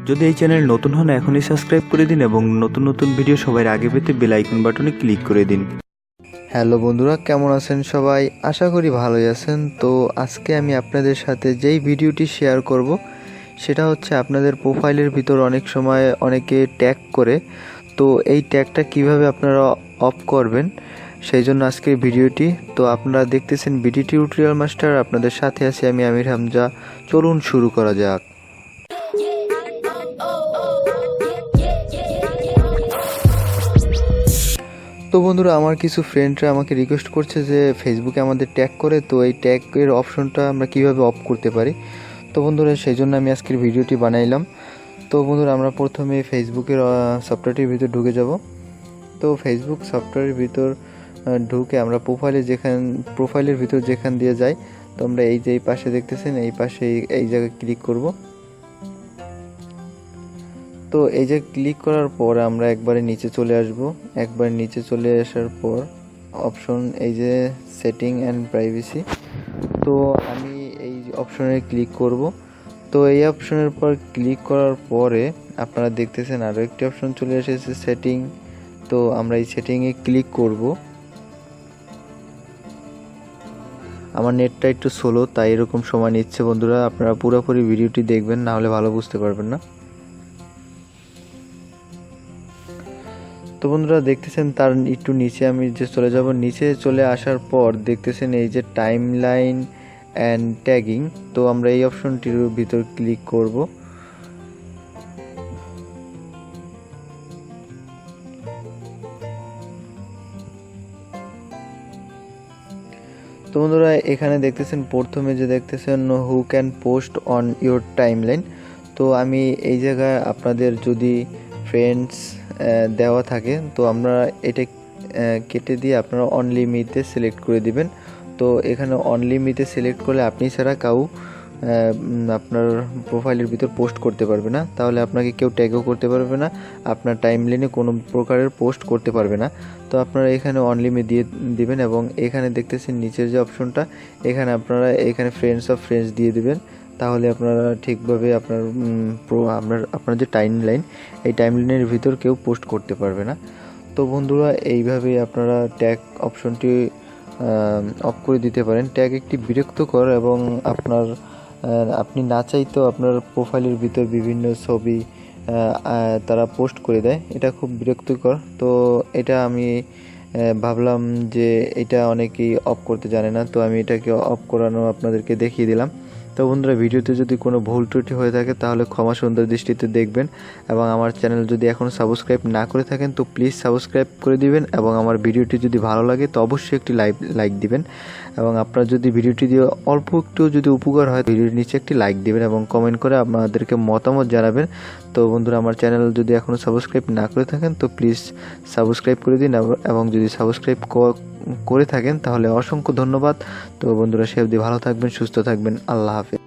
যদি এই চ্যানেল নতুন হন এখনই সাবস্ক্রাইব করে দিন এবং নতুন নতুন ভিডিও সবার আগে পেতে বেল আইকন বাটনে ক্লিক করে দিন। হ্যালো বন্ধুরা, কেমন আছেন সবাই? আশা করি ভালোই আছেন। তো আজকে আমি আপনাদের সাথে যেই ভিডিওটি শেয়ার করব সেটা হচ্ছে আপনাদের প্রোফাইলের ভিতর অনেক সময় অনেকে ট্যাগ করে, তো এই ট্যাগটা কিভাবে আপনারা অফ করবেন সেই জন্য আজকের ভিডিওটি। তো আপনারা দেখতেছেন বিডি টিউটোরিয়াল মাস্টার, আপনাদের সাথে আছি আমি আমির হামজা। চলুন শুরু করা যাক। তো বন্ধুরা, আমার কিছু ফ্রেন্ডরা আমাকে রিকোয়েস্ট করছে যে ফেসবুকে আমাদের ট্যাগ করে, তো এই ট্যাগের অপশনটা আমরা কিভাবে অফ করতে পারি। তো বন্ধুরা, সেই জন্য আমি আজকের ভিডিওটি বানাইলাম। তো বন্ধুরা, আমরা প্রথমে ফেসবুকের সফটওয়্যারটির ভিতর ঢুকে যাব। তো ফেসবুক সফটওয়্যারের ভিতর ঢুকে আমরা প্রোফাইলের ভিতর যেখান দিয়ে যাই, তো আমরা এই যে এই পাশে দেখতেছেন, এই পাশে এই জায়গায় ক্লিক করব। তো এই যে ক্লিক করার পর আমরা একবারে নিচে চলে আসব। একবার নিচে চলে আসার পর অপশন এই যে সেটিং অ্যান্ড প্রাইভেসি, তো আমি এই অপশনে ক্লিক করব। তো এই অপশনের পর ক্লিক করার পরে আপনারা দেখতেছেন আরও একটি অপশন চলে এসেছে সেটিং। তো আমরা এই সেটিংয়ে ক্লিক করব। আমার নেটটা একটু স্লো, তাই এরকম সময় নিচ্ছে বন্ধুরা। আপনারা পুরোপুরি ভিডিওটি দেখবেন, না হলে ভালো বুঝতে পারবেন না। তো বন্ধুরা দেখতেছেন, তার একটু নিচে আমি যে চলে যাব। নিচে চলে আসার পর দেখতেছেন এই যে টাইম লাইন অ্যান্ড ট্যাগিং, তো আমরা এই অপশনটির ভিতর ক্লিক করব। তো বন্ধুরা, এখানে দেখতেছেন প্রথমে যে দেখতেছেন who can post on your time line, তো আমি এই জায়গায় আপনাদের যদি ফ্রেন্ডস দেওয়া থাকে, তো আমরা এটা কেটে দিয়ে আপনারা অনলি মিতে সিলেক্ট করে দিবেন। তো এখানে অনলি মিতে সিলেক্ট করলে আপনি ছাড়া কাউ আপনার প্রোফাইলের ভিতর পোস্ট করতে পারবে না, তাহলে আপনাকে কেউ ট্যাগও করতে পারবে না, আপনার টাইমলাইনে কোনো প্রকারের পোস্ট করতে পারবে না। তো আপনারা এখানে অনলি মি দিয়ে দিবেন এবং এখানে দেখতেছেন নিচের যে অপশনটা, এখানে আপনারা এখানে ফ্রেন্ডস অফ ফ্রেন্ডস দিয়ে দিবেন। তাহলে আপনারা ঠিকভাবে আপনার যে টাইমলাইন, এই টাইমলাইনের ভিতর কেউ পোস্ট করতে পারবে না। তো বন্ধুরা, এইভাবেই আপনারা ট্যাগ অপশনটি অফ করে দিতে পারেন। ট্যাগ একটি বিরক্তকর এবং আপনি না চাইতেও আপনার প্রোফাইলের ভিতর বিভিন্ন ছবি তারা পোস্ট করে দেয়, এটা খুব বিরক্তিকর। তো এটা আমি ভাবলাম যে এটা অনেকেই অফ করতে জানে না, তো আমি এটাকে অফ করানো আপনাদেরকে দেখিয়ে দিলাম। তো বন্ধুরা, ভিডিওতে যদি কোনো ভুল ত্রুটি হয়ে থাকে তাহলে ক্ষমা সুন্দর দৃষ্টিতে দেখবেন, এবং আমার চ্যানেল যদি এখনও সাবস্ক্রাইব না করে থাকেন তো প্লিজ সাবস্ক্রাইব করে দিবেন, এবং আমার ভিডিওটি যদি ভালো লাগে তো অবশ্যই একটি লাইক দিবেন, এবং আপনার যদি ভিডিওটি দিয়ে অল্প একটু যদি উপকার হয় ভিডিওর নিচে একটি লাইক দিবেন এবং কমেন্ট করে আপনাদেরকে মতামত জানাবেন। তো বন্ধুরা, আমার চ্যানেল যদি এখনও সাবস্ক্রাইব না করে থাকেন তো প্লিজ সাবস্ক্রাইব করে দিন, এবং যদি সাবস্ক্রাইব করে থাকেন তাহলে অসংখ্য ধন্যবাদ। তো বন্ধুরা, সে অবধি ভালো থাকবেন, সুস্থ থাকবেন। আল্লাহ হাফেজ।